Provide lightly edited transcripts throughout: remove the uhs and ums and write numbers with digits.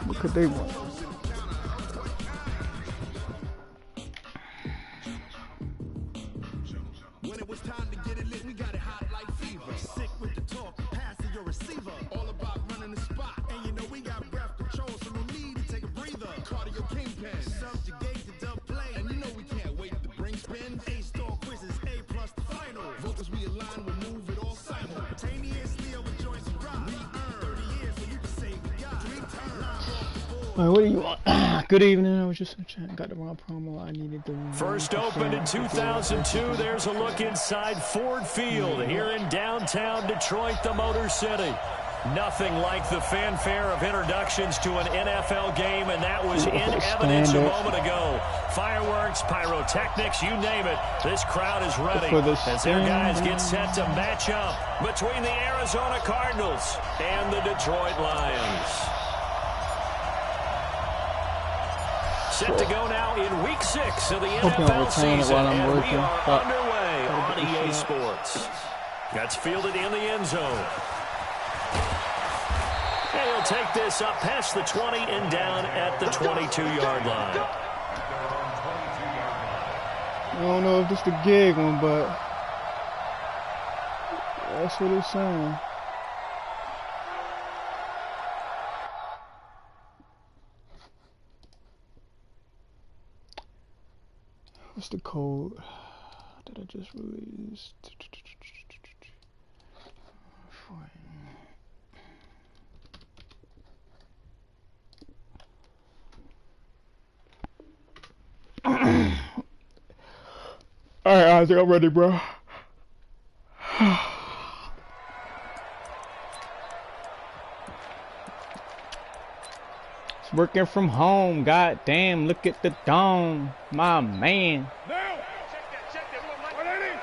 What could they want? When it was time to get it lit, we got it hot like fever. Sick with the talk, passing your receiver. All about running the spot. And you know we got breath control, so no need to take a breather. Cardio kingpin, subjugate the dub play. And you know we can't wait to bring spin. A-star quizzes, A+ the final. Vocals we align, we'll move it all simultaneously over joints and rock. We earn 30 years, so you can say we got 3 turns. Alright, what do you want? Good evening. I was just got the wrong promo. I needed to. First opened in 2002. There's a look inside Ford Field here in downtown Detroit, the Motor City. Nothing like the fanfare of introductions to an NFL game, and that was in evidence a moment ago. Fireworks, pyrotechnics, you name it. This crowd is ready as their guys get set to match up between the Arizona Cardinals and the Detroit Lions. Set to go now in Week 6 of the NFL season, and we are underway on EA Sports. That's fielded in the end zone. And he'll take this up past the 20 and down at the 22-yard line. I don't know if this the gig one, but that's what it's saying. What's the code that I just released? Alright, Isaac, I'm ready, bro. It's working from home. God damn, look at the dome. My man. Now! Check that. 180!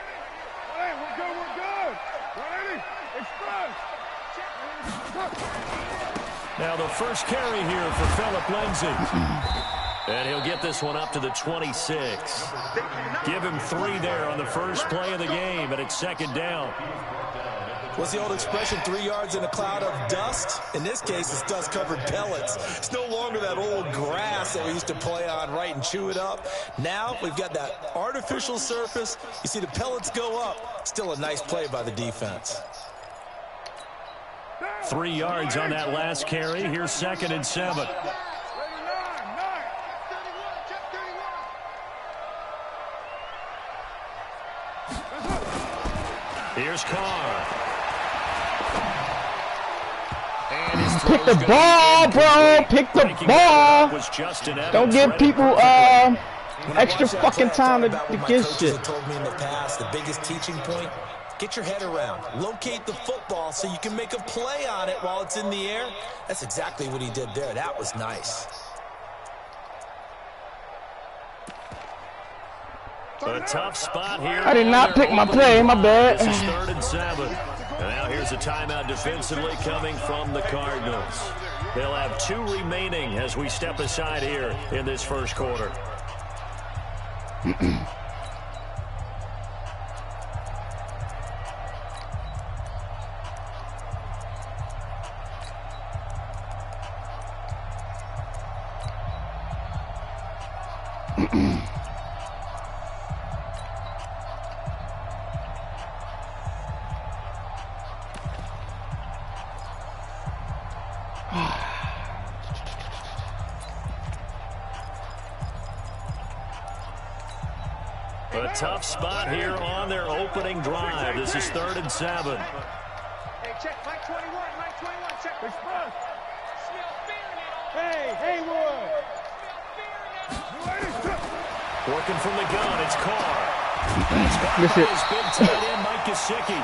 180, we're good. 180, express! Now the first carry here for Phillip Lindsay. And he'll get this one up to the 26. Give him 3 there on the first play of the game, and it's second down. What's the old expression, 3 yards in a cloud of dust? In this case, it's dust-covered pellets. It's no longer that old grass that we used to play on, right, and chew it up. Now we've got that artificial surface. You see the pellets go up. Still a nice play by the defense. 3 yards on that last carry. Here's second and 7. Here's Carr. Pick the ball, bro. Pick the ball. Don't give people extra fucking time to get shit. Told me in the past, the biggest teaching point: get your head around, locate the football so you can make a play on it while it's in the air. That's exactly what he did there. That was nice. A tough spot here. I did not pick my play, my bad. This is 3rd and 7. And now here's a timeout defensively coming from the Cardinals. They'll have 2 remaining as we step aside here in this first quarter. A tough spot here on their opening drive. This is 3rd and 7. Hey, check, Mike 21, check. Express. Hey, Haywood. Working from the gun, it's Carr. That's Cardinals' big tight end, Mike Gesicki.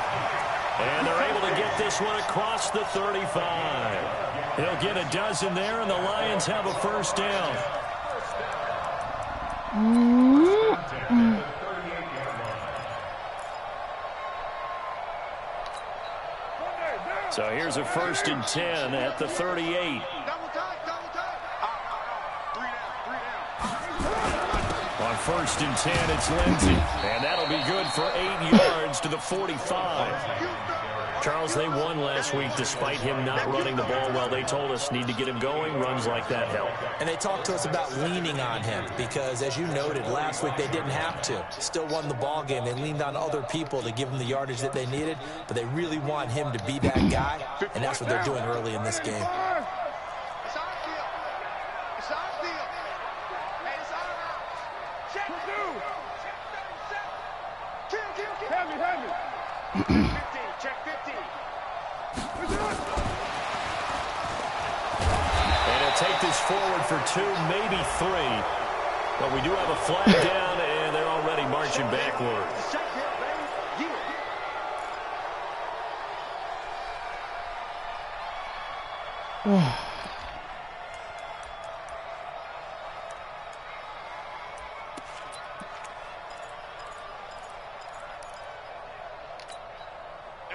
And they're able to get this one across the 35. He'll get a dozen there, and the Lions have a first down. So here's a 1st and 10 at the 38. On 1st and 10, it's Lindsay. And that'll be good for 8 yards to the 45. Charles, they won last week despite him not running the ball well. They told us need to get him going. Runs like that help. And they talked to us about leaning on him because, as you noted, last week they didn't have to. Still won the ball game. They leaned on other people to give them the yardage that they needed, but they really want him to be that guy, and that's what they're doing early in this game. Take this forward for 2, maybe 3. But we do have a flag down, and they're already marching backward.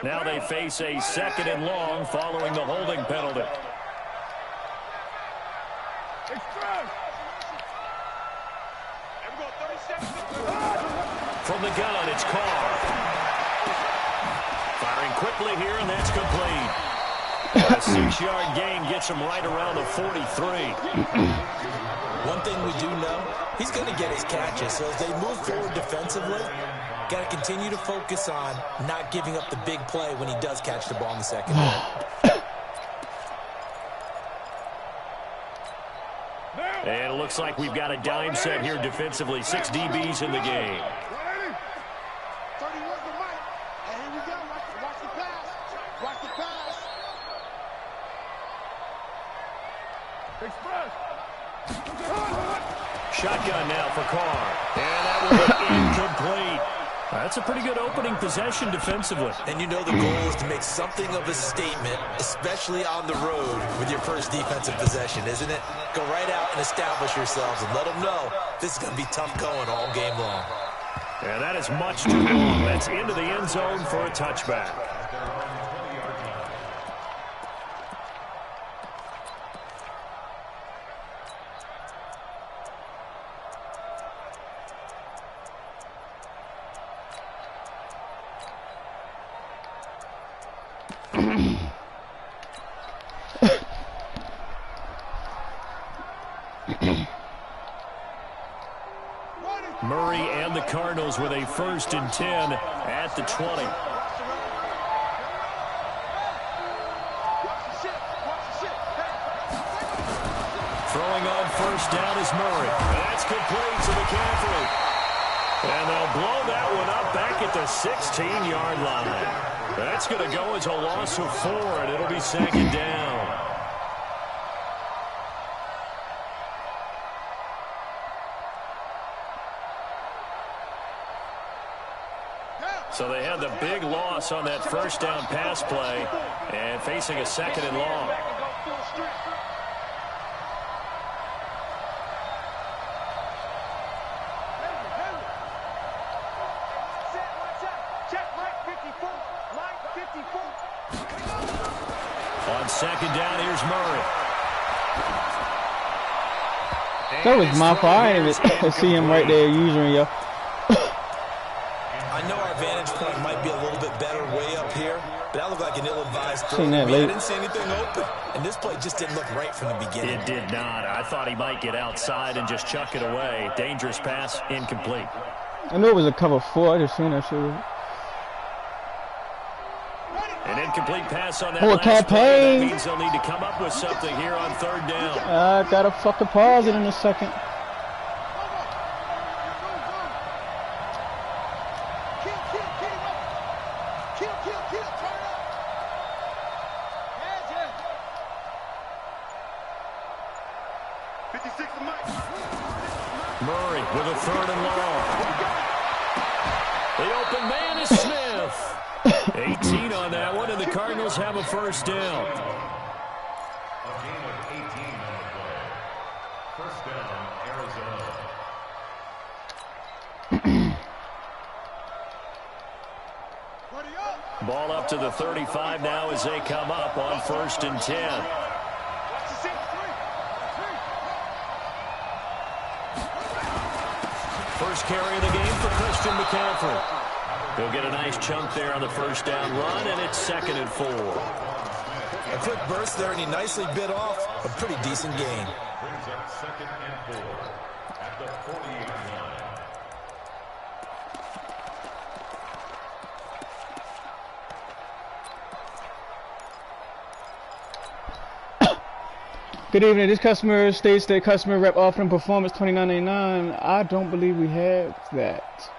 Now they face a 2nd and long following the holding penalty. From the gun, it's Carr. Firing quickly here, and that's complete. A 6-yard gain gets him right around the 43. One thing we do know, he's going to get his catches. So as they move forward defensively, got to continue to focus on not giving up the big play when he does catch the ball in the secondary. And it looks like we've got a dime set here defensively. 6 DBs in the game. Shotgun now for Carr. And that will be incomplete. That's a pretty good opening possession defensively. And you know the goal is to make something of a statement, especially on the road with your first defensive possession, isn't it? Go right out and establish yourselves and let them know this is going to be tough going all game long. And that is much too long. That's into the end zone for a touchback. Murray and the Cardinals with a 1st and 10 at the 20. Throwing on 1st down is Murray. That's complete to McCaffrey. And they'll blow that one up back at the 16-yard line. That's going to go as a loss of 4, and it'll be 2nd down. So they had the big loss on that 1st down pass play and facing a 2nd and long. On 2nd down, here's Murray. That was my fault. I didn't even see him right there using you. I know our vantage point might be a little bit better way up here, but that looked like an ill-advised throw. Seen that I late. didn't see anything open, and this play just didn't look right from the beginning. It did not. I thought he might get outside and just chuck it away. Dangerous pass, incomplete. I knew it was a cover 4. I just seen that shit. An incomplete pass on that Oh, last campaign. play. That means they'll need to come up with something here on 3rd down. I gotta fucking pause it in a second. Murray with a 3rd and long. The open man is Smith. 18 on that one, and the Cardinals have a 1st down. A gain of 18 on the play. 1st down, Arizona. Ball up to the 35 now as they come up on 1st and 10. First carry of the game for Christian McCaffrey. He'll get a nice chunk there on the first down run, and it's 2nd and 4. A quick burst there, and he nicely bit off a pretty decent gain. Brings up 2nd and 4 at the 48-yard line. Good evening. This customer states that customer rep offering performance $29.99. I don't believe we have that.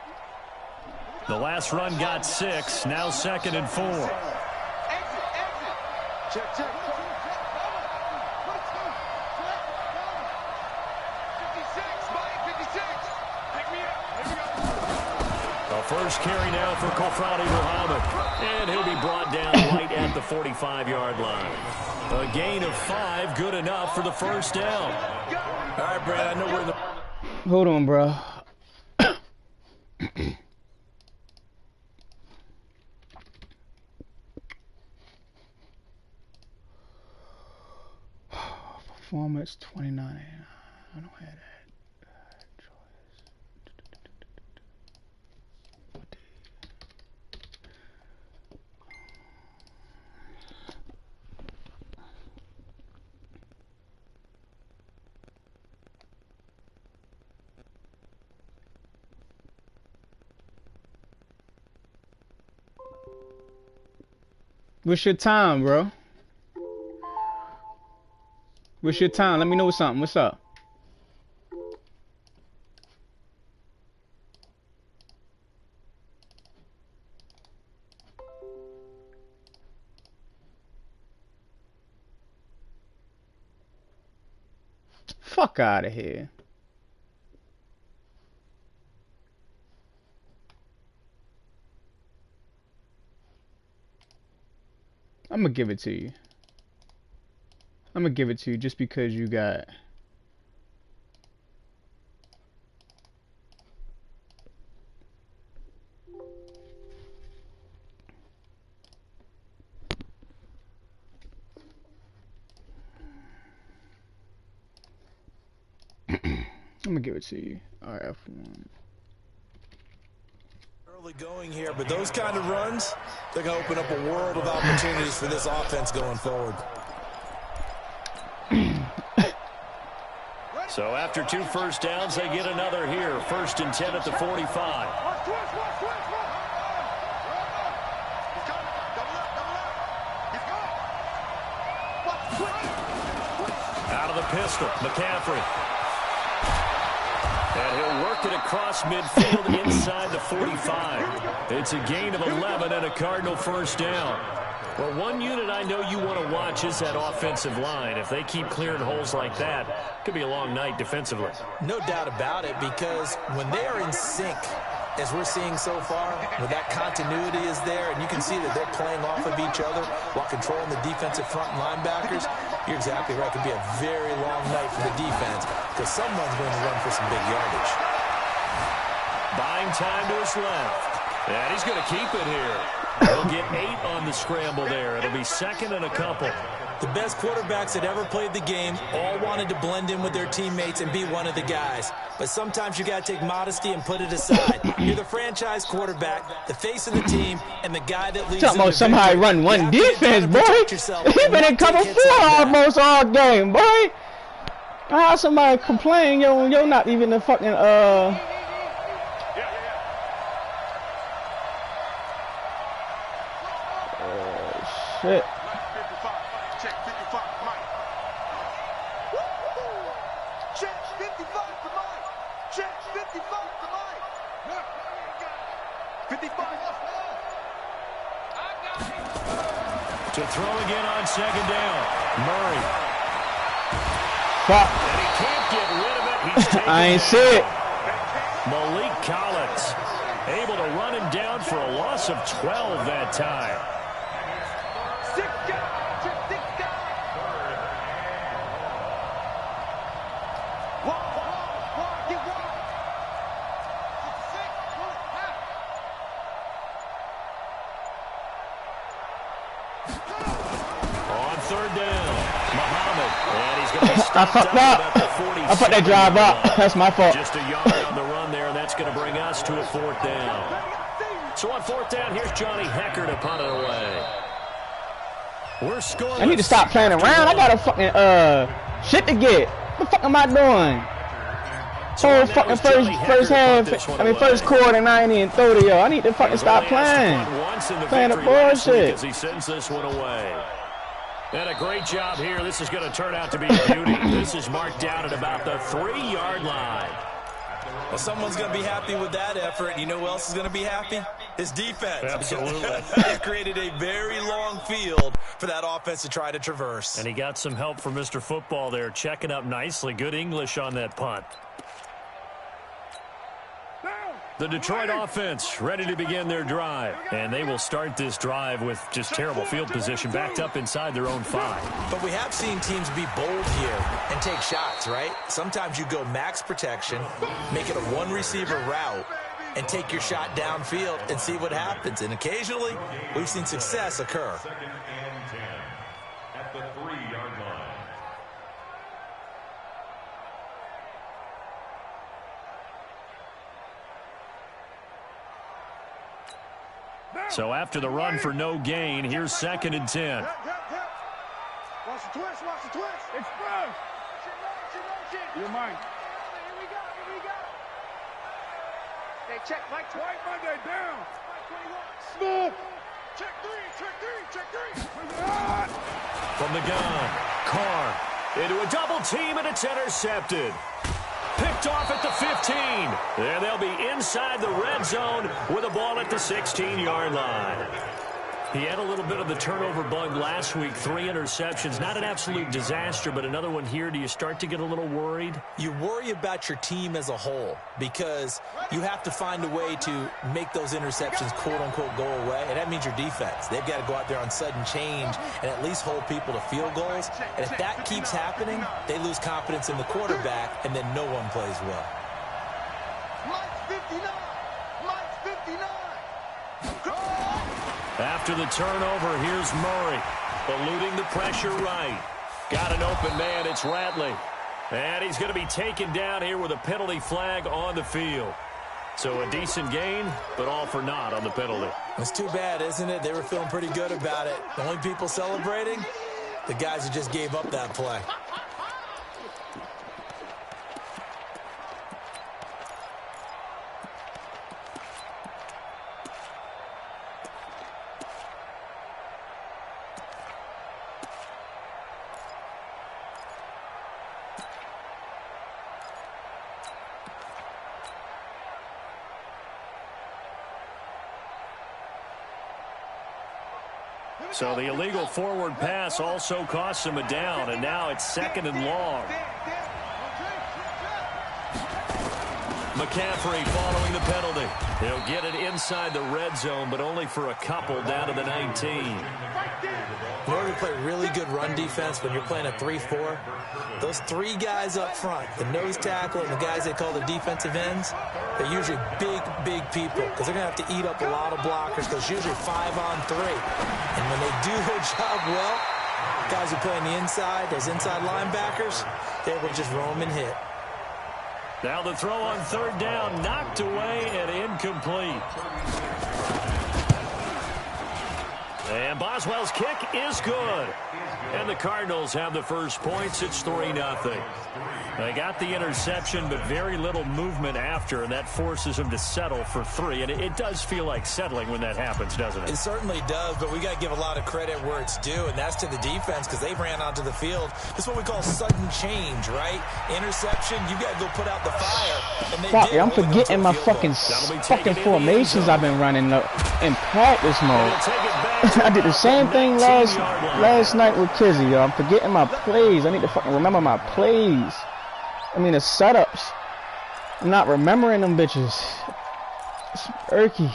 The last run got 6. Now 2nd and 4. Exit. Check. 56, Mike, 56. Pick me up. A first carry now for Kofradi Muhammad. And he'll be brought down right at the 45-yard line. A gain of 5, good enough for the first down. All right, Brad, I know we're in the... Hold on, bro. Performance 29. I don't have that. What's your time, bro? What's your time? Let me know something. What's up? Fuck out of here. I'm gonna give it to you. I'm gonna give it to you just because you got... I'm gonna give it to you. RF1. Early going here, but those kind of runs, they're going to open up a world of opportunities for this offense going forward. So after 2 first downs, they get another here. 1st and 10 at the 45. Out of the pistol, McCaffrey. And he'll work it across midfield inside the 45. It's a gain of 11 and a Cardinal first down. Well, one unit I know you want to watch is that offensive line. If they keep clearing holes like that, it could be a long night defensively. No doubt about it, because when they are in sync, as we're seeing so far, where that continuity is there, and you can see that they're playing off of each other while controlling the defensive front linebackers, you're exactly right. It could be a very long night for the defense, because someone's going to run for some big yardage. Buying time to his left. And he's going to keep it here. He'll get 8 on the scramble there. It'll be 2nd and a couple. The best quarterbacks that ever played the game all wanted to blend in with their teammates and be one of the guys. But sometimes you got to take modesty and put it aside. You're the franchise quarterback, the face of the team, and the guy that leads Talking about somebody run one defense, boy. He been in cover 4 almost all game, boy. How somebody complain, you're not even the fucking shit. Check 55 for Mike. Check 55 for Mike. Check 55 for Mike. 55. To throw again on 2nd down. Murray. Fuck. And he can't get rid of it. He's taken I ain't see it. Malik Collins able to run him down for a loss of 12 that time. 6 guys. Check 6 guys. One. Get one. 6. On 3rd down, Muhammad. And he's going to be I fucked up. I fucked that drive up. That's my fault. Just a yard on the run there, and that's going to bring us to a 4th down. So So on 4th down, here's Johnny Hecker to punt it away. We're scoring. I need to stop playing around. I got a fucking shit to get. What the fuck am I doing? Whole fucking first half. I mean first quarter, and I ain't even throw to yo. I need to fucking stop playing. Playing the bullshit. He sends this one away. And a great job here. This is going to turn out to be a beauty. This is marked down at about the 3-yard line. Well, someone's going to be happy with that effort. You know who else is going to be happy? His defense. Absolutely. They created a very long field for that offense to try to traverse. And he got some help from Mr. Football there, checking up nicely. Good English on that punt. The Detroit offense ready to begin their drive. And they will start this drive with just terrible field position, backed up inside their own 5. But we have seen teams be bold here and take shots, right? Sometimes you go max protection, make it a one-receiver route, and take your shot downfield and see what happens. And occasionally, we've seen success occur. Second and 10 at the 3-yard line. So after the run for no gain, here's 2nd and 10. Watch the twist, watch the twist. Express. You're mine. Here we go. Hey, check, Mike. White Monday down. Mike 21. Smooth. Check three. From the gun, Carr into a double team, and it's intercepted. Picked off at the 15. And they'll be inside the red zone with a ball at the 16-yard line. He had a little bit of the turnover bug last week. 3 interceptions. Not an absolute disaster, but another one here. Do you start to get a little worried? You worry about your team as a whole because you have to find a way to make those interceptions, quote-unquote, go away. And that means your defense. They've got to go out there on sudden change and at least hold people to field goals. And if that keeps happening, they lose confidence in the quarterback, and then no one plays well. Mike 59. Mike 59. After the turnover, here's Murray, eluding the pressure right. Got an open man, it's Ratley. And he's going to be taken down here with a penalty flag on the field. So a decent gain, but all for naught on the penalty. It's too bad, isn't it? They were feeling pretty good about it. The only people celebrating, the guys who just gave up that play. So the illegal forward pass also costs him a down, and now it's 2nd and long. McCaffrey following the penalty. He'll get it inside the red zone, but only for a couple down to the 19. In order to play really good run defense when you're playing a 3-4, those 3 guys up front, the nose tackle and the guys they call the defensive ends, they're usually big people because they're going to have to eat up a lot of blockers because usually 5-on-3. And when they do their job well, guys who play on the inside, those inside linebackers, they're able to just roam and hit. Now the throw on 3rd down, knocked away and incomplete. And Boswell's kick is good. And the Cardinals have the first points. It's 3-0. They got the interception, but very little movement after, and that forces them to settle for 3. And it does feel like settling when that happens, doesn't it? It certainly does, but we got to give a lot of credit where it's due, and that's to the defense because they ran onto the field. This is what we call sudden change, right? Interception, you got to go put out the fire. And they Fuck, did. I'm forgetting my fucking formations I've been running in practice mode. I did the same thing last night with Kizzy, yo. I'm forgetting my plays. I need to fucking remember my plays. I mean the setups. I'm not remembering them bitches. It's irky.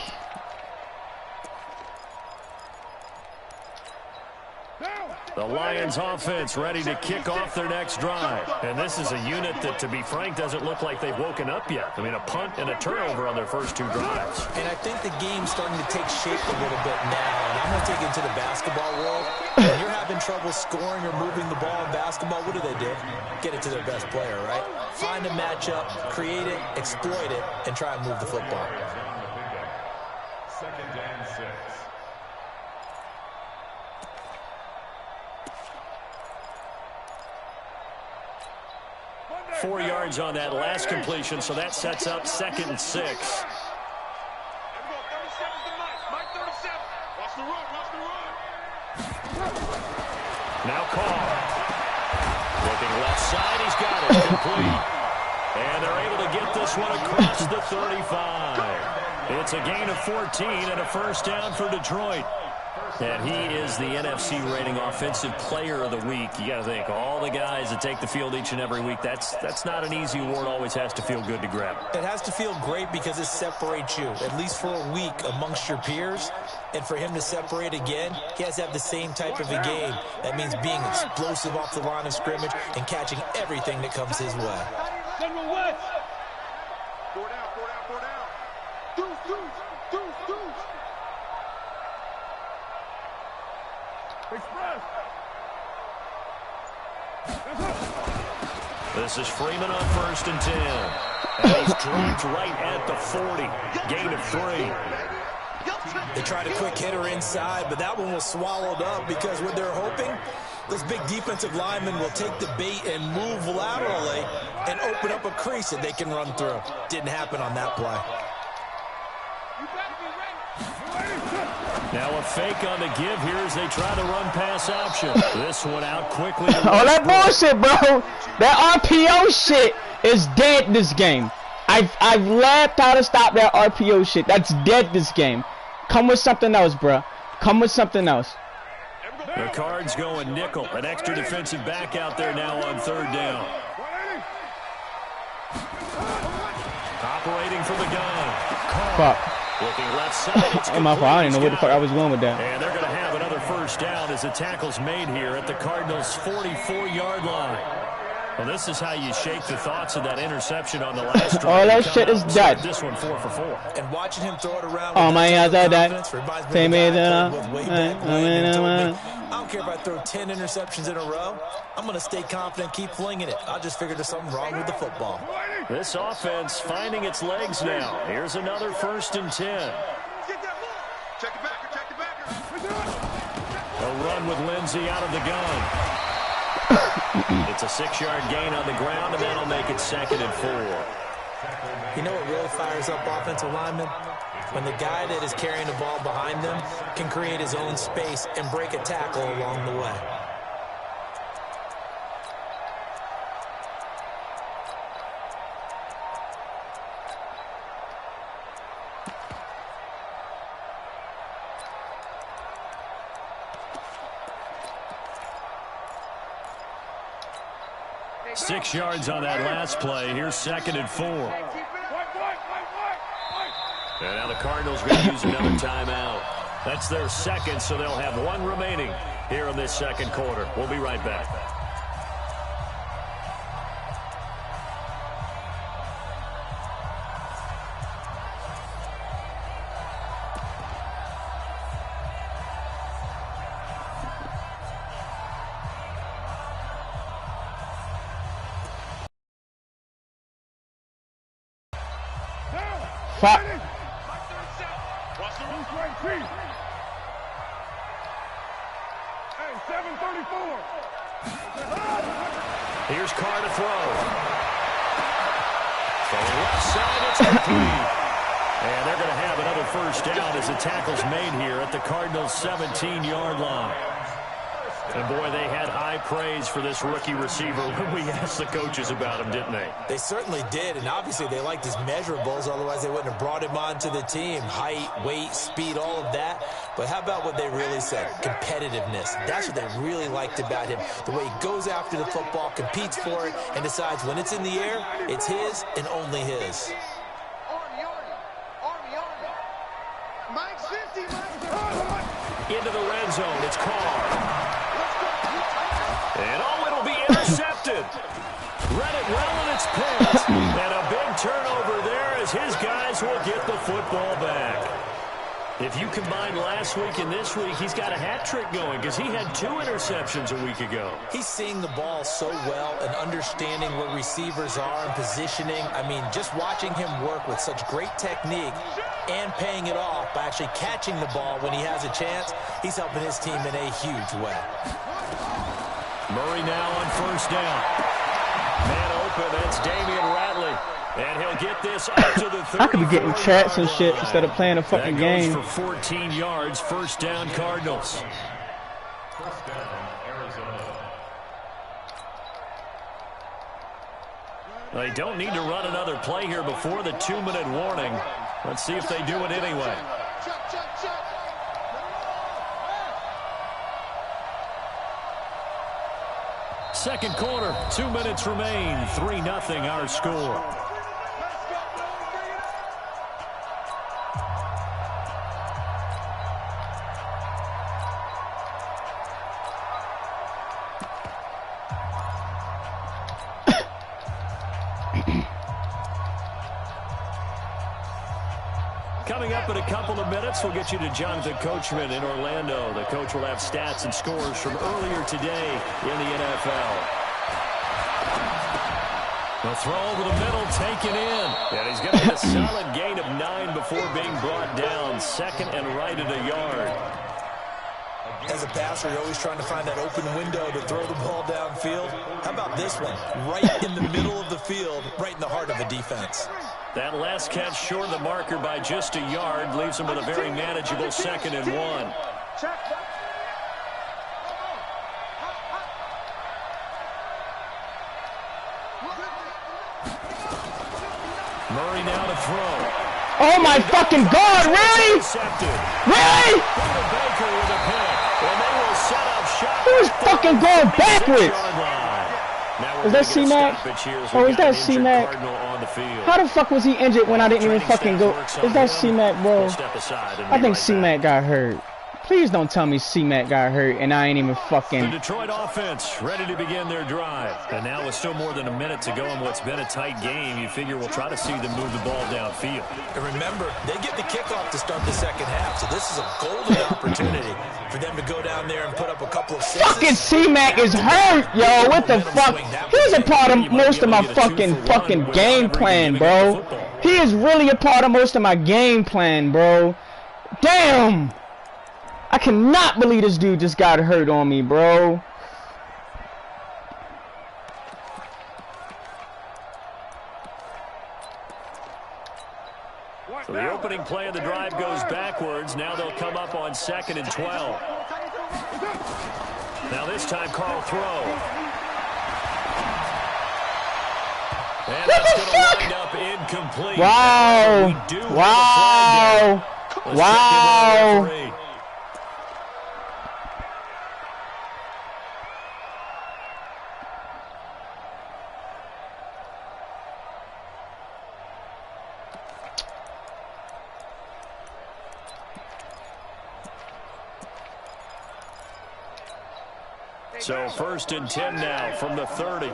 The Lions offense ready to kick off their next drive. And this is a unit that, to be frank, doesn't look like they've woken up yet. I mean, a punt and a turnover on their first 2 drives. And I think the game's starting to take shape a little bit now. And I'm going to take it into the basketball world. When you're having trouble scoring or moving the ball in basketball, what do? Get it to their best player, right? Find a matchup, create it, exploit it, and try and move the football. Second 6. 4 yards on that last completion, so that sets up 2nd and 6. Now Carr. Looking left side, he's got it complete. And they're able to get this one across the 35. It's a gain of 14 and a first down for Detroit. And he is the NFC rating offensive player of the week. You got to think, all the guys that take the field each and every week, that's not an easy award. Always has to feel good to grab. It has to feel great because it separates you, at least for a week, amongst your peers. And for him to separate again, he has to have the same type of a game. That means being explosive off the line of scrimmage and catching everything that comes his way. This is Freeman on 1st and 10. And he's dropped right at the 40. Gain of 3. They tried a quick hitter inside, but that one was swallowed up because what they're hoping, those big defensive linemen will take the bait and move laterally and open up a crease that they can run through. Didn't happen on that play. Now a fake on the give here as they try to run pass option. This one out quickly. Oh, that bullshit, bro. That RPO shit is dead this game. I've learned how to stop that RPO shit. That's dead this game. Come with something else, bro. Come with something else. The Cards going nickel. An extra defensive back out there now on 3rd down. Operating from the gun. Fuck. Looking left side. It's my fault. I didn't know where the fuck I was going with that. And they're going to have another first down as the tackle's made here at the Cardinals' 44-yard line. Well, this is how you shake the thoughts of that interception on the last drive. All that shit is dead. This one 4 for 4. And watching him throw it around. Oh my God, that. I don't care if I throw 10 interceptions in a row. I'm going to stay confident, keep flinging it. I just figured there's something wrong with the football. This offense finding its legs now. Here's another 1st and 10. Check the backer, check the backer. A run with Lindsey out of the gun. It's a 6-yard gain on the ground, and that'll make it 2nd and 4. You know what really fires up offensive linemen? When the guy that is carrying the ball behind them can create his own space and break a tackle along the way. Six yards on that last play. Here's 2nd and 4. And now the Cardinals going to use another timeout. That's their 2nd, so they'll have 1 remaining here in this 2nd quarter. We'll be right back. Fuck. Hey, 734. Here's Carr to throw. From the left side, it's complete. And they're going to have another first down as the tackle's made here at the Cardinals' 17-yard line. And, boy, they had high praise for this rookie receiver when we asked the coaches about him, didn't they? They certainly did, and obviously they liked his measurables, otherwise they wouldn't have brought him onto the team. Height, weight, speed, all of that. But how about what they really said? Competitiveness. That's what they really liked about him. The way he goes after the football, competes for it, and decides when it's in the air, it's his and only his. Mike's 50, Mike's 50. Into the red zone, it's Carr. And, oh, it'll be intercepted. Read it well, and it's picked. And a big turnover there as his guys will get the football back. If you combine last week and this week, he's got a hat trick going because he had 2 interceptions a week ago. He's seeing the ball so well and understanding where receivers are and positioning. I mean, just watching him work with such great technique and paying it off by actually catching the ball when he has a chance. He's helping his team in a huge way. Murray now on first down. Man open, that's Damian Ratley. And he'll get this up to the 30. I could be getting chats and shit instead of playing a fucking game. For 14 yards, first down Cardinals. They don't need to run another play here before the 2-minute warning. Let's see if they do it anyway. Second quarter, 2 minutes remain. 3-0 our score. Coming up in a couple of minutes, we'll get you to Jonathan Coachman in Orlando. The coach will have stats and scores from earlier today in the NFL. The throw over the middle, taken in. And he's going to get a solid gain of 9 before being brought down. Second and right at a yard. As a passer, you're always trying to find that open window to throw the ball downfield. How about this one? Right in the middle of the field, right in the heart of the defense. That last catch short of the marker by just a yard leaves him with a very manageable 2nd and 1. Murray now to throw. Oh my fucking God, really? Really? Baker with a pick. And they will set up shot. He was fucking going backwards. Is that C-Mac? Oh, is that C-Mac? How the fuck was he injured when I didn't even fucking go? Is that C-Mac, bro? I think C-Mac got hurt. Please don't tell me C-Mac got hurt and I ain't even fucking... The Detroit offense ready to begin their drive. And now with still more than a minute to go in what's been a tight game, you figure we'll try to see them move the ball downfield. And remember, they get the kickoff to start the second half, so this is a golden opportunity for them to go down there and put up a couple of sixes. Fucking C-Mac is hurt, yo. What the fuck? He's a part of most of my fucking game plan, bro. He is really a part of most of my game plan, bro. Damn. I cannot believe this dude just got hurt on me, bro. So the opening play of the drive goes backwards. Now they'll come up on 2nd and 12. Now this time Carl throw. And that's going to wind up incomplete. Wow. Wow. Wow. So 1st and 10 now from the 30. On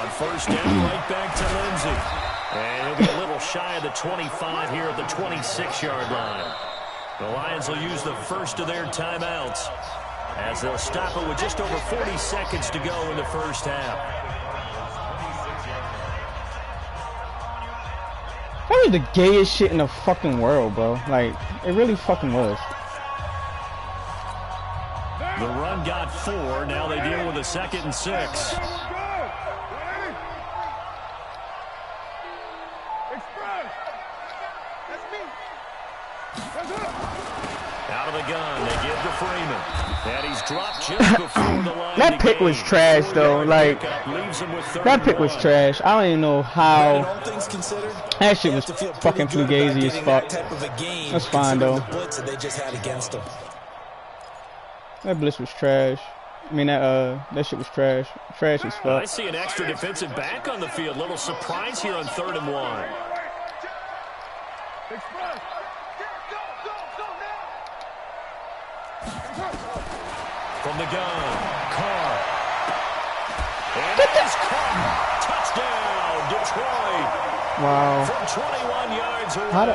first down, right back to Lindsey. And he'll be a little shy of the 25 here at the 26-yard line. The Lions will use the first of their timeouts as they'll stop it with just over 40 seconds to go in the first half. That was the gayest shit in the fucking world, bro. Like, it really fucking was. The run got 4. Now they deal with a 2nd and 6. Out of the gun, they give to Freeman. And he's dropped just before the line. That pick was trash, though. Like, that pick was trash. I don't even know how. That shit was fucking fugazi as fuck. That's fine, though. That blitz was trash. I mean, that shit was trash. Trash as fuck. I see an extra defensive back on the field. Little surprise here on 3rd and 1. From the gun, Carr. And it is caught. Touchdown, Detroit. Wow. From 21 yards away. How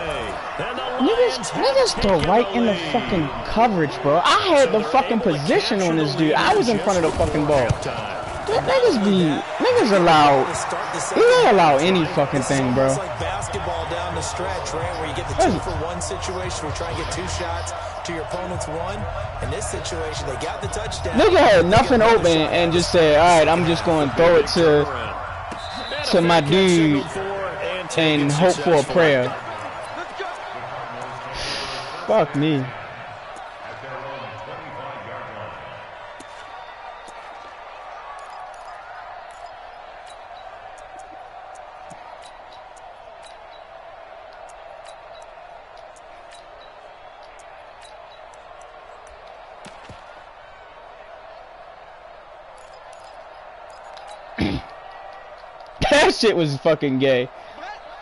niggas throw right in the fucking coverage, bro. I had the fucking position on this dude. I was in front of the fucking ball. Niggas allow, he ain't allow any fucking thing, bro. It's like basketball down the stretch, right? Where you get the 2-for-1 situation, where you try and get 2 shots to your opponent's 1. In this situation, they got the touchdown. Nigga had nothing open and just said, all right, I'm just going to throw it to my dude and hope for a prayer. Fuck me. That shit was fucking gay.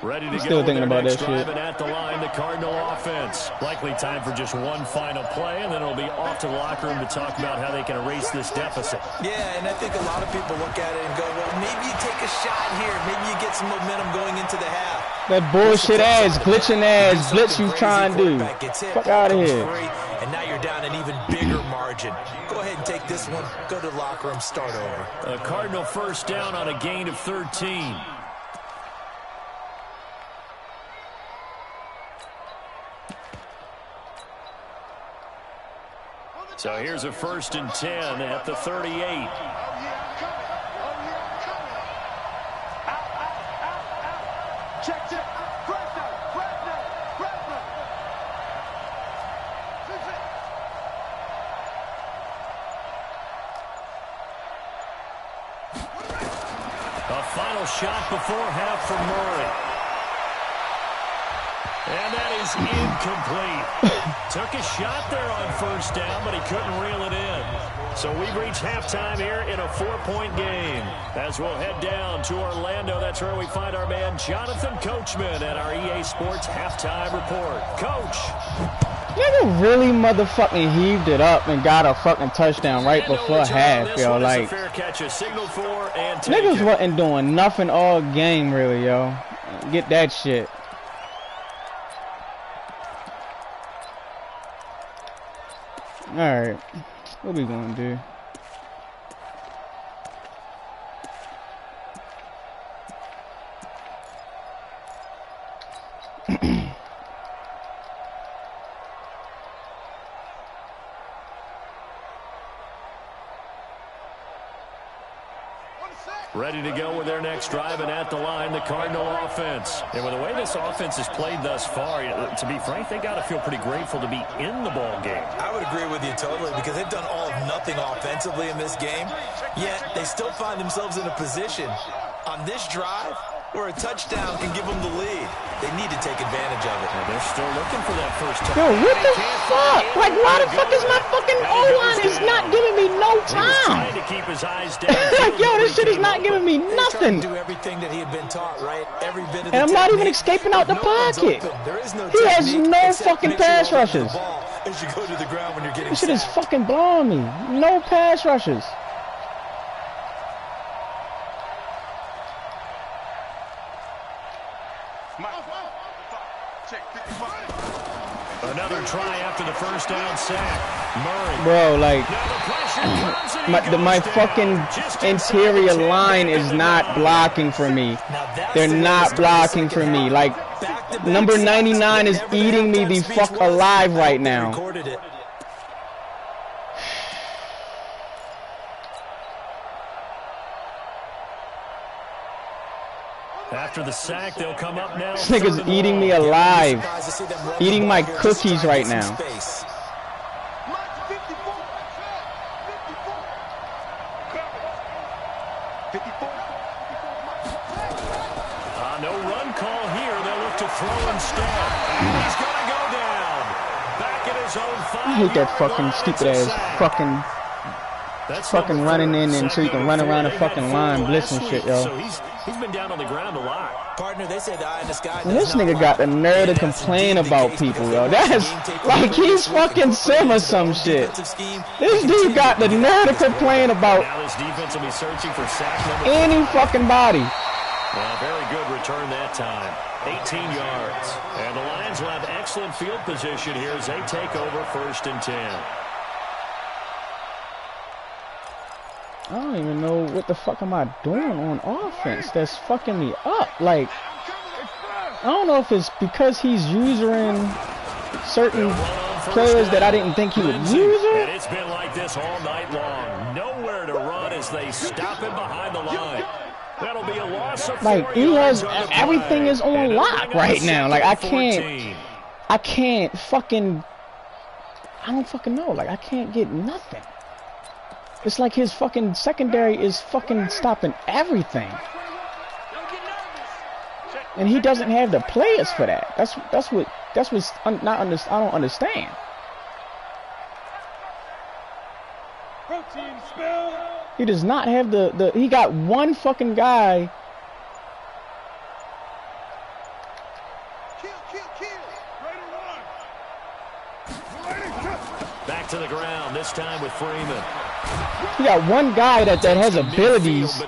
Ready to Still go thinking about that shit. At the line, the Cardinal offense. Likely time for just one final play, and then it'll be off to the locker room to talk about how they can erase this deficit. Yeah, and I think a lot of people look at it and go, well, maybe you take a shot here. Maybe you get some momentum going into the half. That bullshit ass, glitching ass blitz you trying to do. Fuck out of here. And now you're down an even bigger margin. Go ahead and take this one. Go to the locker room, start over. A Cardinal first down on a gain of 13. So here's a 1st and 10 at the 38. A final shot before half from Murray. And that is incomplete. Took a shot there on 1st down, but he couldn't reel it in. So we've reached halftime here in a 4-point game. As we'll head down to Orlando, that's where we find our man Jonathan Coachman at our EA Sports Halftime Report. Coach. Nigga really motherfucking heaved it up and got a fucking touchdown right before half, yo. Like, niggas wasn't doing nothing all game, really, yo. Get that shit. Alright, what we gonna do? Ready to go with their next drive, and at the line, the Cardinal offense. And with the way this offense has played thus far, to be frank, they got to feel pretty grateful to be in the ball game. I would agree with you totally, because they've done all of nothing offensively in this game, yet they still find themselves in a position on this drive where a touchdown can give them the lead. They need to take advantage of it. And they're still looking for that first touchdown. Yo, what the fuck? Like, why the fuck is my fucking O-line is not giving me no time? To keep his eyes down. Like, yo, this shit is not giving me nothing. Do everything that he had been taught, right? Every bit of and I'm not even escaping out the pocket. He has no fucking pass rushes. As you go to the ground when you're getting this shit is fucking blowing me. No pass rushes. Another try after the first down sack. Murray. Bro, like, my fucking interior line is not blocking for me. They're not blocking for me. Like, number 99 is eating me the fuck alive right now. After the sack, they'll come up now. This nigga's eating me alive. Eating my cookies right now. No run call here. They'll look to throw instead. And he's going to go down. Back at his own 5. I hate that fucking stupid ass fucking running in and so you can run around the fucking line blitzing shit, yo. So he's been down on the ground a lot. Partner, they say the eye in the sky. This nigga got the nerve to complain about people, yo. That's like he's fucking Sim or some shit. This dude got the nerve to complain about Now this defense will be searching for sack number any fucking body. Well, very good return that time. 18 yards. And the Lions will have excellent field position here as they take over 1st and 10. I don't even know what the fuck am I doing on offense that's fucking me up. Like, I don't know if it's because he's using certain players that I didn't think he would use. And it's been like this all night long. Nowhere to run as they stop him behind the line. That'll be a loss of 4 like, he has everything is on and lock right now. Like, I 14. can't fucking, I don't fucking know. Like, I can't get nothing. It's like his fucking secondary is fucking stopping everything. And he doesn't have the players for that. That's what's not I don't understand. He does not have the he got one fucking guy. Back to the ground, this time with Freeman. He got one guy that has abilities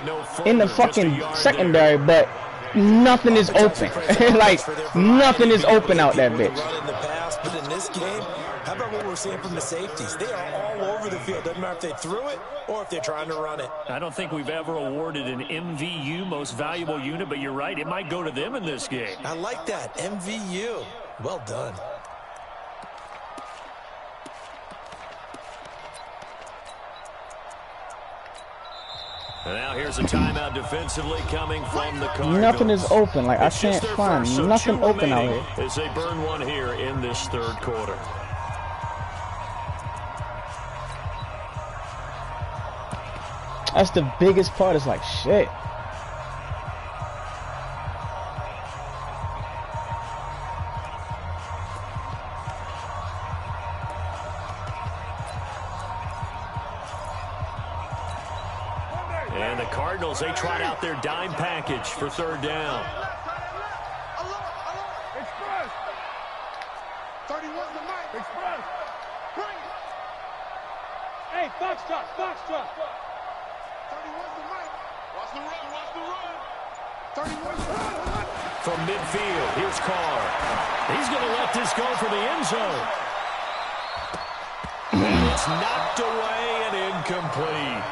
in the fucking secondary, but nothing is open. Like, nothing is open out that bitch. In the past, but in this game, how about what we're seeing from the safeties? They are all over the field. Doesn't matter if they threw it or if they're trying to run it. I don't think we've ever awarded an MVU, most valuable unit, but you're right, it might go to them in this game. I like that, MVU. Well done. And now here's a timeout defensively coming from the Cardinals. Nothing is open. Like, I can't find nothing open out here. As they burn one here in this third quarter. That's the biggest part. Is like, shit. And the Cardinals, they trot out their dime package for third down. Express. 31 to Mike. Express. Bring it. Hey, Foxtrot. 31 to Mike. Watch the run. 31 to Mike. From midfield, here's Carr. He's going to let this go for the end zone. It's knocked away and incomplete.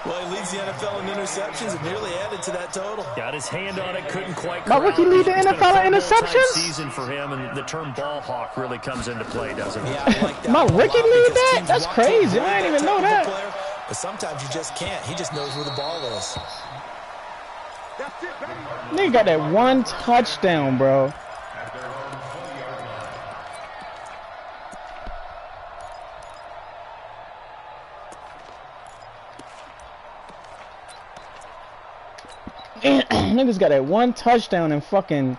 Well, he leads the NFL in interceptions and nearly added to that total. Got his hand on it, couldn't quite. My rookie lead the NFL in interceptions? Season for him, and the term ball hawk really comes into play, doesn't it? Yeah, I like that. My rookie lead that? That's crazy. I didn't even know that. Player, but sometimes you just can't. He just knows where the ball is. That's it, baby. Nigga got that one touchdown, bro. Niggas got that one touchdown and fucking.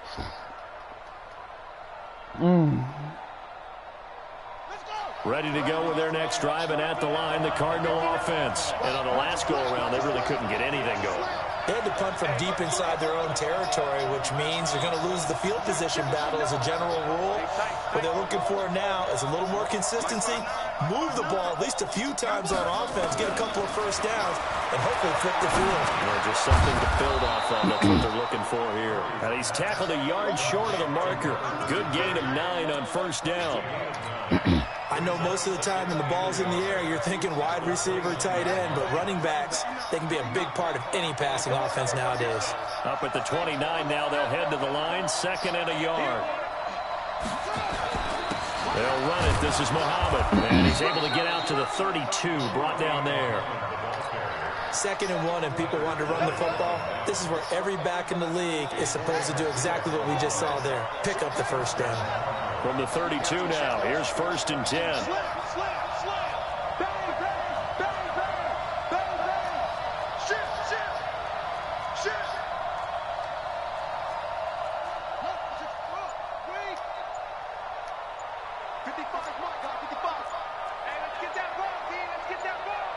Ready to go with their next drive, and at the line, the Cardinal offense. And on the last go-around, they really couldn't get anything going. They had to punt from deep inside their own territory, which means they're going to lose the field position battle as a general rule. What they're looking for now is a little more consistency, move the ball at least a few times on offense, get a couple of first downs, and hopefully flip the field. Well, just something to build off of. That's what they're looking for here. And he's tackled a yard short of the marker. Good gain of 9 on first down. I know most of the time when the ball's in the air, you're thinking wide receiver, tight end, but running backs, they can be a big part of any passing offense nowadays. Up at the 29 now, they'll head to the line, 2nd and a yard. They'll run it. This is Muhammad, and he's able to get out to the 32, brought down there. 2nd and 1, and people want to run the football. This is where every back in the league is supposed to do exactly what we just saw there, pick up the first down. From the 32 now, here's 1st and 10. Bang, bang. Shift. 55, Mike, 55. Hey, let's get that ball, team. Let's get that ball.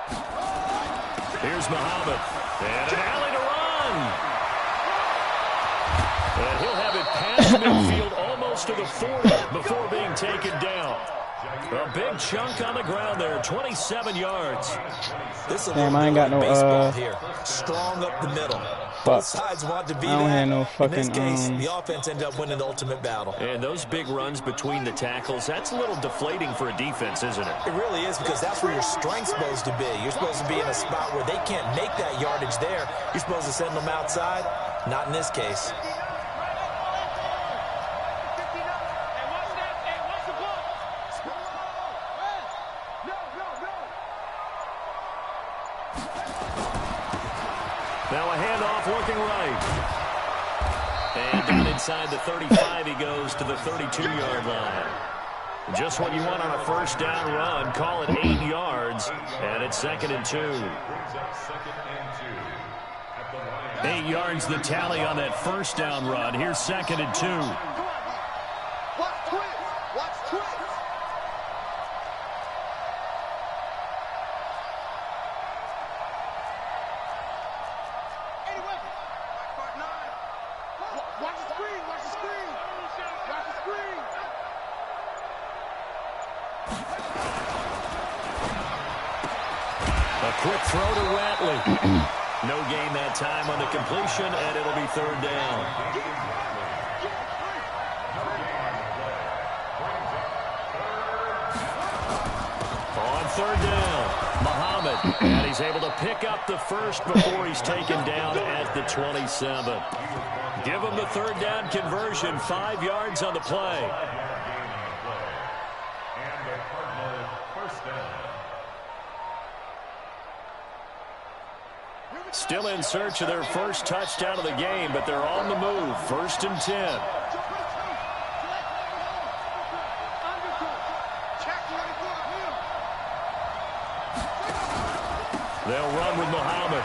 Here's Muhammad, and an alley to run. And he'll have it past midfield almost to the 40 before being taken down. A big chunk on the ground there, 27 yards. This is Damn, I ain't got no, baseball here. Strong up the middle. Both sides want to be I don't that. have no fucking, in this case, the offense ended up winning the ultimate battle. And those big runs between the tackles, that's a little deflating for a defense, isn't it? It really is, because that's where your strength's supposed to be. You're supposed to be in a spot where they can't make that yardage there. You're supposed to send them outside. Not in this case. Now a handoff looking right. And down inside the 35, he goes to the 32-yard line. Just what you want on a first down run. Call it 8 yards, and it's 2nd and 2. 8 yards the tally on that first down run. Here's 2nd and 2. Watch twist. Watch twist. Watch the screen. Watch the screen. Watch the screen. A quick throw to Ratley. No gain that time on the completion, and it'll be 3rd down. On 3rd down, Muhammad, and he's able to pick up the first before he's taken down at the 27. Give him the 3rd down conversion, 5 yards on the play. Still in search of their first touchdown of the game, but they're on the move. 1st and 10. They'll run with Muhammad.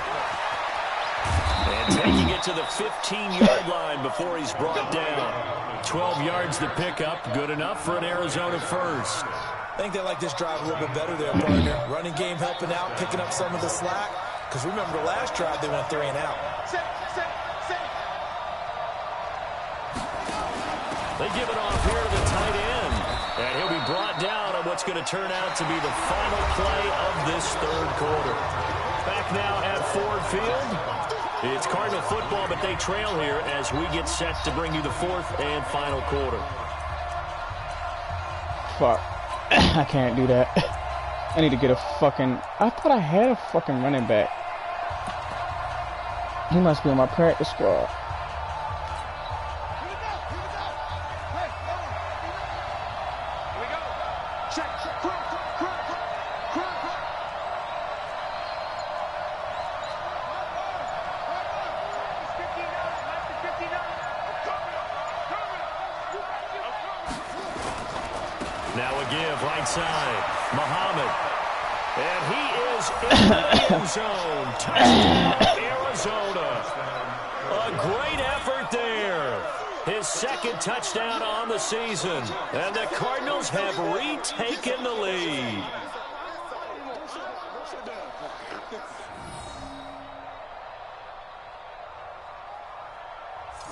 And taking it to the 15-yard line before he's brought down. 12 yards to pick up. Good enough for an Arizona first. I think they like this drive a little bit better there, partner. Running game helping out, picking up some of the slack. Because remember, the last drive, they went 3 and out. They give it off here to the tight end. And he'll be brought down on what's going to turn out to be the final play of this 3rd quarter. Back now at Ford Field. It's Cardinal football, but they trail here as we get set to bring you the 4th and final quarter. Fuck. I can't do that. I need to get a fucking... I thought I had a fucking running back. He must be on my practice squad. Now a give right side. Muhammad. And he is in the end zone. Touchdown, Arizona. A great effort there. His 2nd touchdown on the season. And the Cardinals have retaken the lead.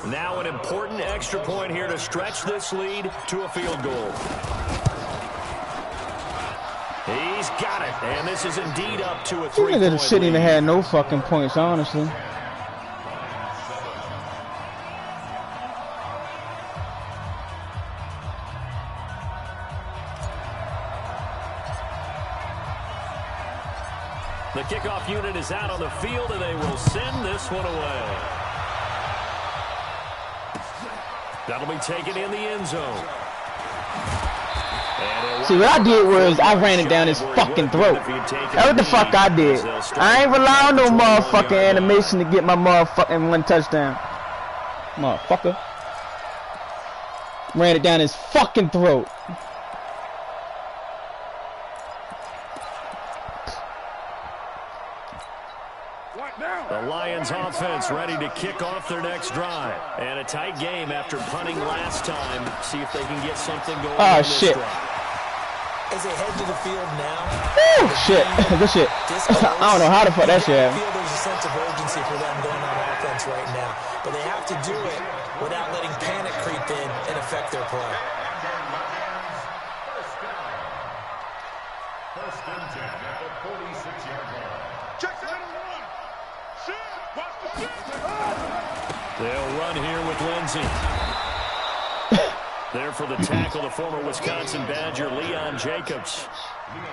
Now an important extra point here to stretch this lead to a field goal. He's got it, and this is indeed up to a 3-point lead. The city even had no fucking points, honestly. The kickoff unit is out on the field, and they will send this one away. That'll be taken in the end zone. See, what I did was I ran it down his fucking throat. That's what the fuck I did. I ain't rely on no motherfucking animation to get my motherfucking 1 touchdown. Motherfucker. Ran it down his fucking throat. The Lions offense ready to kick off their next drive. And a tight game after punting last time. See if they can get something going on this drive. As they head to the field now. Woo, shit. Good shit. I don't know how the fuck that shit happened. There's a sense of urgency for them going on offense right now. But they have to do it without letting panic creep in and affect their play. They'll run here with Lindsey. There for the tackle, the former Wisconsin Badger, Leon Jacobs.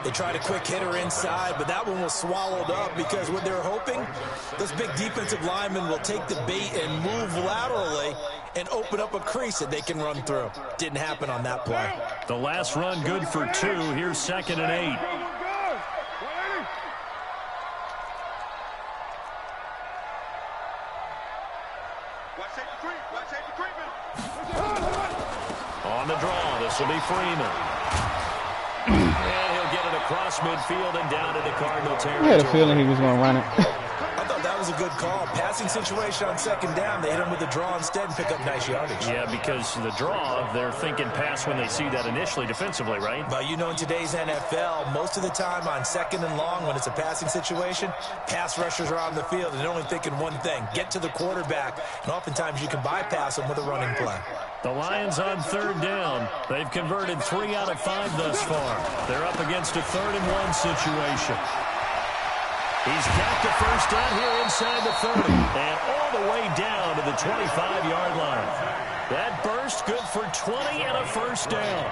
They tried a quick hitter inside, but that one was swallowed up because what they're hoping, those big defensive linemen will take the bait and move laterally and open up a crease that they can run through. Didn't happen on that play. The last run good for 2. Here's 2nd and 8. On the draw, this will be Freeman. And he'll get it across midfield and down into Cardinal territory. I had a feeling he was going to run it. I thought that was a good call. Passing situation on 2nd down. They hit him with the draw instead and pick up nice yardage. Yeah, because the draw, they're thinking pass when they see that initially defensively, right? But you know, in today's NFL, most of the time on 2nd and long, when it's a passing situation, pass rushers are on the field and they're only thinking one thing, get to the quarterback. And oftentimes you can bypass them with a running play. The Lions on 3rd down. They've converted 3 out of 5 thus far. They're up against a 3rd and 1 situation. He's capped a first down here inside the 30 and all the way down to the 25-yard line. That burst good for 20 and a first down.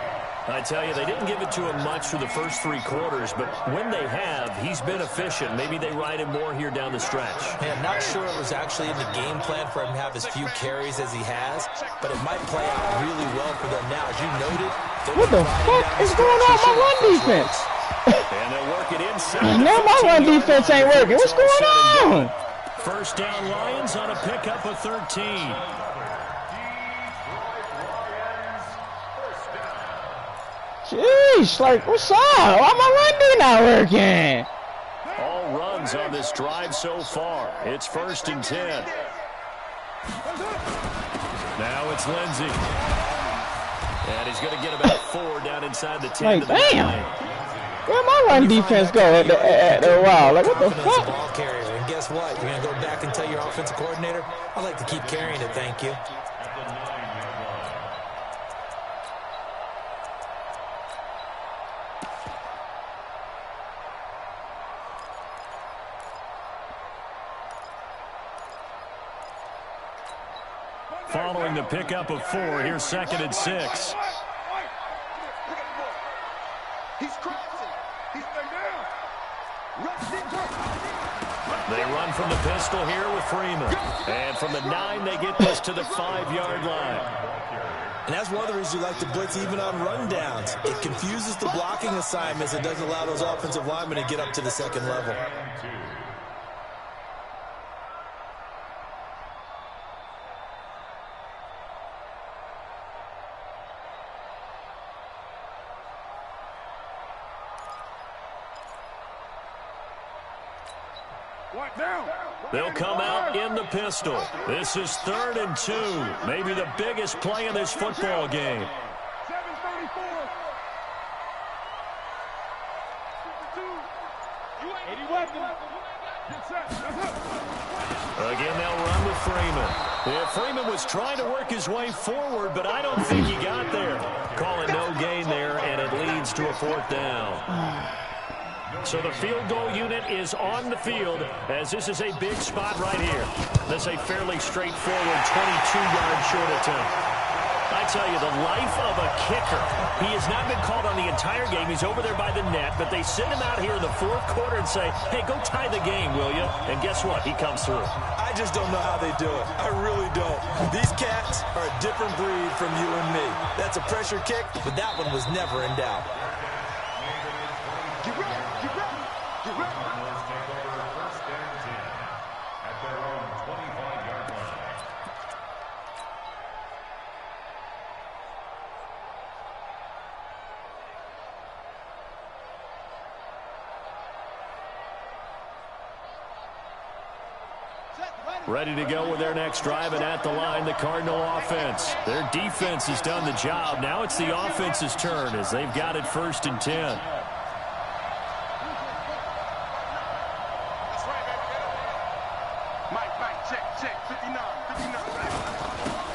I tell you, they didn't give it to him much for the first 3 quarters, but when they have, he's been efficient. Maybe they ride him more here down the stretch. Yeah, I'm not sure it was actually in the game plan for him to have as few carries as he has, but it might play out really well for them now. As you noted, What the fuck is going on with my run defense? And they'll work it inside. Now my run defense ain't working. What's going on? First down, Lions on a pickup of 13. Jeez, like, what's up? Why my run D not working? All runs on this drive so far. It's 1st and 10. Now it's Lindsey. And he's going to get about 4 down inside the 10. Like, damn. Where my run defense go at the while? Like, what the fuck? Ball carrier. And guess what? You're going to go back and tell your offensive coordinator, I'd like to keep carrying it, thank you. Following the pickup of 4, here's 2nd and 6. He's crossing. He's down. They run from the pistol here with Freeman. And from the 9, they get this to the 5-yard line. And that's one of the reasons you like to blitz even on rundowns. It confuses the blocking assignments. It doesn't allow those offensive linemen to get up to the 2nd level. They'll come out in the pistol. This is 3rd and 2. Maybe the biggest play in this football game. 734. Again, they'll run with Freeman. Yeah, Freeman was trying to work his way forward, but I don't think he got there. Calling no gain there, and it leads to a 4th down. So the field goal unit is on the field as this is a big spot right here. This is a fairly straightforward 22-yard short attempt. I tell you, the life of a kicker. He has not been called on the entire game. He's over there by the net, but they send him out here in the 4th quarter and say, hey, go tie the game, will you? And guess what? He comes through. I just don't know how they do it. I really don't. These cats are a different breed from you and me. That's a pressure kick, but that one was never in doubt. Ready to go with their next drive, and at the line, the Cardinal offense. Their defense has done the job. Now it's the offense's turn as they've got it 1st and 10.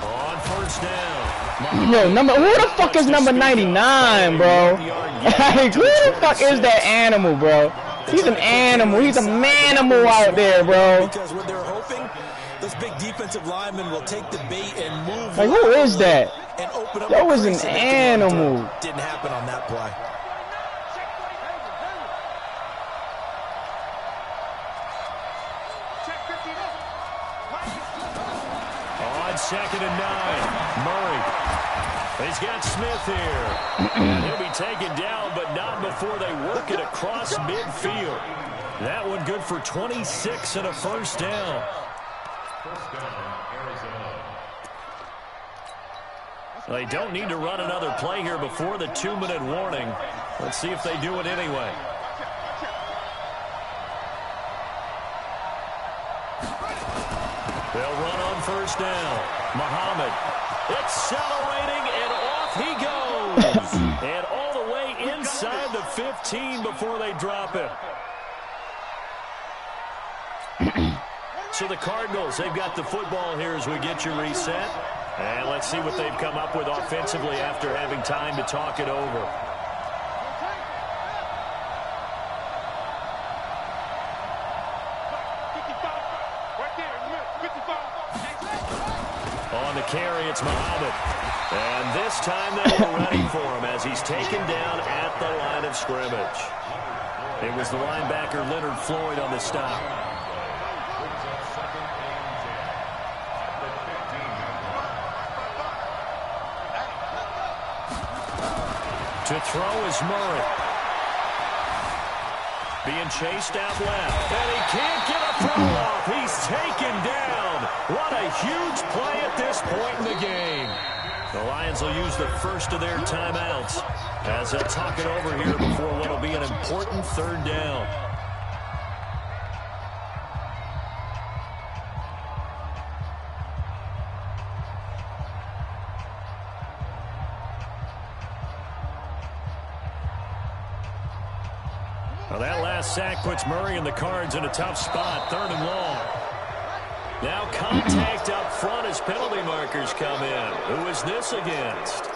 On 1st down. Yo, who the fuck is number 99, bro? Like, who the fuck is that animal, bro? He's an animal. He's a manimal out there, bro. Because what they're hoping, those big defensive linemen will take the bait and move. Like, who is that? And open up That was an animal. Didn't happen on that play. On 2nd and 9, Murray. He's got Smith here. And he'll be taken down, but not before they work it across midfield. That one good for 26 and a first down. They don't need to run another play here before the 2-minute warning. Let's see if they do it anyway. They'll run on first down. Muhammad accelerating, and off he goes. And all the way inside the 15 before they drop it. So the Cardinals, they've got the football here as we get you reset. And let's see what they've come up with offensively after having time to talk it over. On the carry, it's Muhammad. And this time they were ready for him as he's taken down at the line of scrimmage. It was the linebacker Leonard Floyd on the stop. To throw is Murray. Being chased out left. And he can't get a throw off. He's taken down. What a huge play at this point in the game. The Lions will use the first of their timeouts as they'll talk it over here before what will be an important third down. Well, that last sack puts Murray and the Cards in a tough spot, 3rd and long. Now contact up front as penalty markers come in. Who is this against?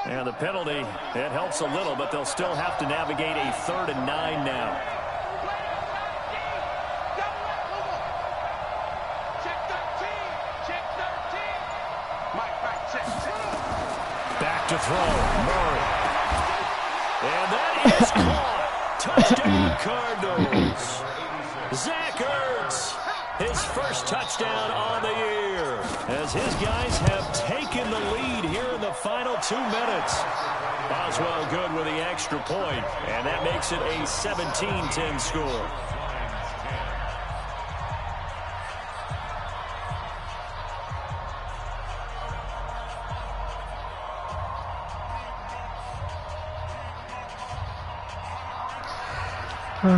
And the penalty, it helps a little, but they'll still have to navigate a 3rd and 9 now. Back to throw, Murray. And that is caught. Touchdown, Cardinals. Zach Ertz, his first touchdown on the year, as his guys have taken the lead here in the final 2 minutes. Boswell good with the extra point, and that makes it a 17-10 score. The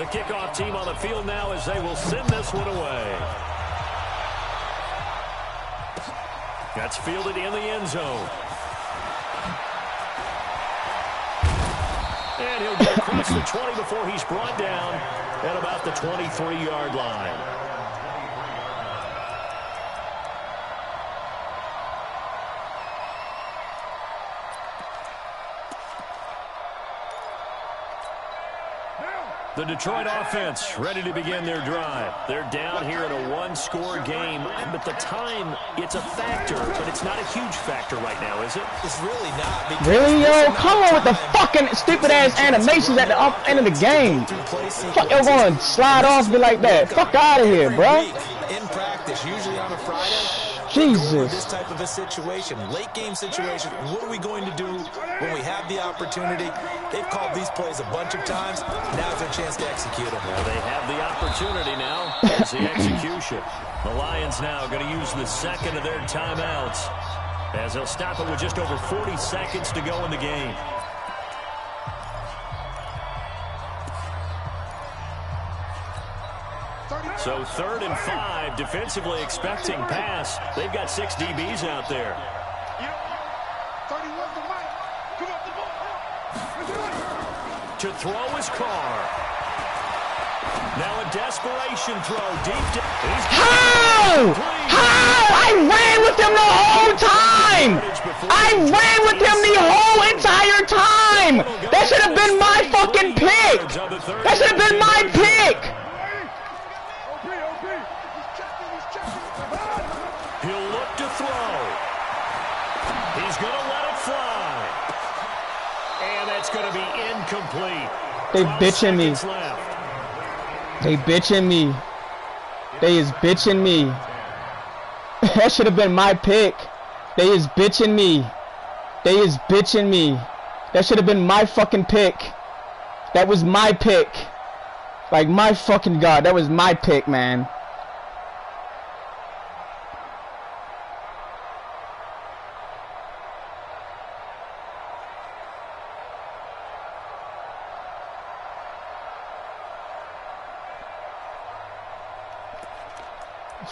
kickoff team on the field now as they will send this one away. That's fielded in the end zone. And he'll get across the 20 before he's brought down at about the 23-yard line. The Detroit offense ready to begin their drive. They're down here in a one-score game, but the time, it's a factor, but it's not a huge factor right now, is it? It's really not. Really, yo? Come on with the fucking stupid-ass animations at the end of the game. Fuck, you're going to slide off me like that. Fuck out of here, bro. In practice, usually on a Friday. Jesus. This type of a situation, late game situation, what are we going to do when we have the opportunity? They've called these plays a bunch of times. Now's their chance to execute them. Well, they have the opportunity now. There's the execution. The Lions now going to use the second of their timeouts as they'll stop it with just over 40 seconds to go in the game. So 3rd and 5, defensively expecting pass. They've got 6 DBs out there. 31 to Mike. Come up the ball. To throw his car. Now a desperation throw deep down. How? How? I ran with him the whole time. I ran with him the whole entire time. That should have been my fucking pick. That should have been my pick. He'll look to throw. He's going to let it fly. And that's going to be incomplete. They bitching me. They bitching me. They is bitching me. That should have been my pick. They is bitching me. They is bitching me. That should have been my fucking pick. That was my pick. Like, my fucking God. That was my pick, man.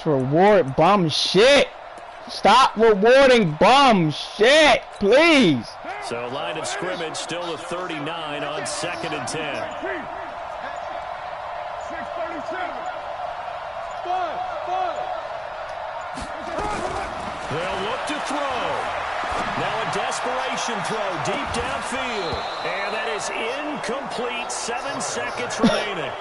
Reward bum shit. Stop rewarding bum shit, please. So line of scrimmage still a 39 on 2nd and 10. 6:37. They'll look to throw. Now a desperation throw deep downfield. And that is incomplete. 7 seconds remaining.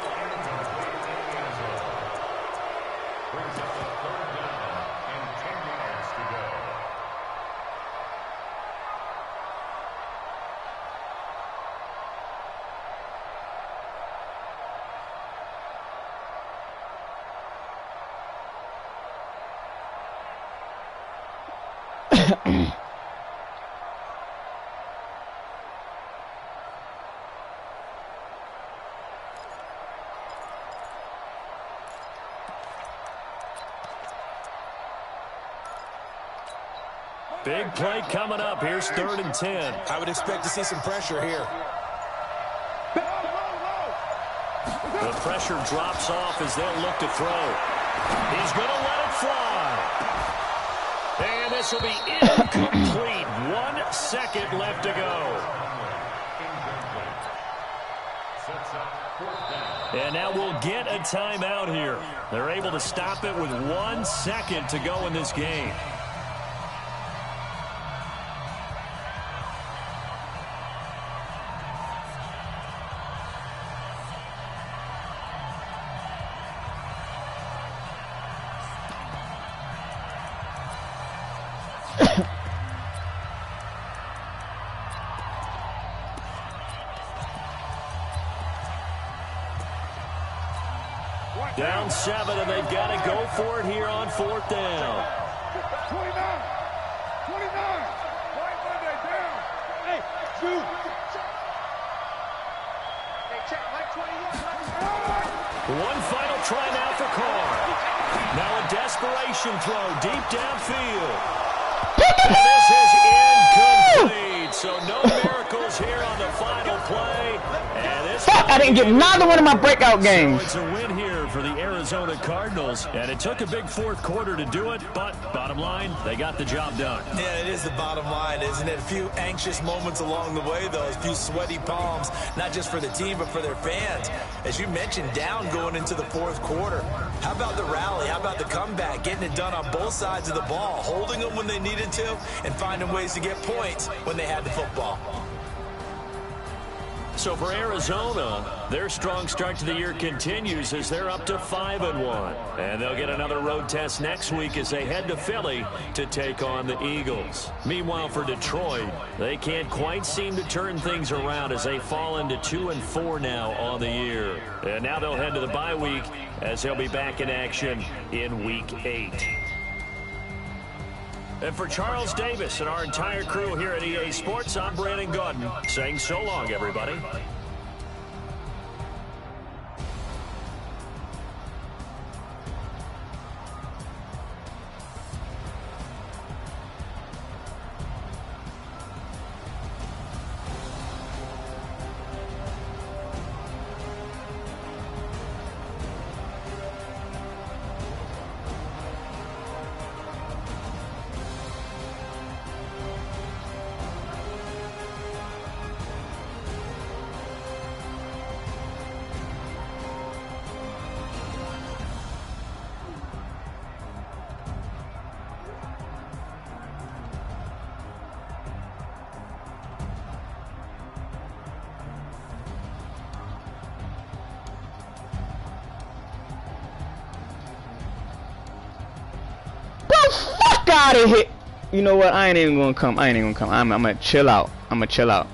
Big play coming up. Here's 3rd and 10. I would expect to see some pressure here. The pressure drops off as they'll look to throw. He's going to let it fly. And this will be incomplete. 1 second left to go. And now we'll get a timeout here. They're able to stop it with 1 second to go in this game. Down 7, and they've got to go for it here on 4th down. 29. White Monday down. Hey, shoot. Hey, check Mike 21. One final try now for Carr. Now a desperation throw deep downfield. And this is incomplete. So no miracles here on the final play. And this I didn't get neither one of my breakout games. So it's a win here for the Arizona Cardinals. And it took a big 4th quarter to do it, but bottom line, they got the job done. Yeah, it is the bottom line, isn't it? A few anxious moments along the way, though. A few sweaty palms, not just for the team, but for their fans. As you mentioned, down going into the 4th quarter. How about the rally? How about the comeback? Getting it done on both sides of the ball. Holding them when they needed to and finding ways to get points when they had the football. So for Arizona, their strong start to the year continues as they're up to 5-1. And they'll get another road test next week as they head to Philly to take on the Eagles. Meanwhile, for Detroit, they can't quite seem to turn things around as they fall into 2-4 now on the year. And now they'll head to the bye week as they'll be back in action in Week 8. And for Charles Davis and our entire crew here at EA Sports, I'm Brandon Gaudin saying so long, everybody. out of here. You know what? I ain't even gonna come. I'm gonna chill out. I'm gonna chill out.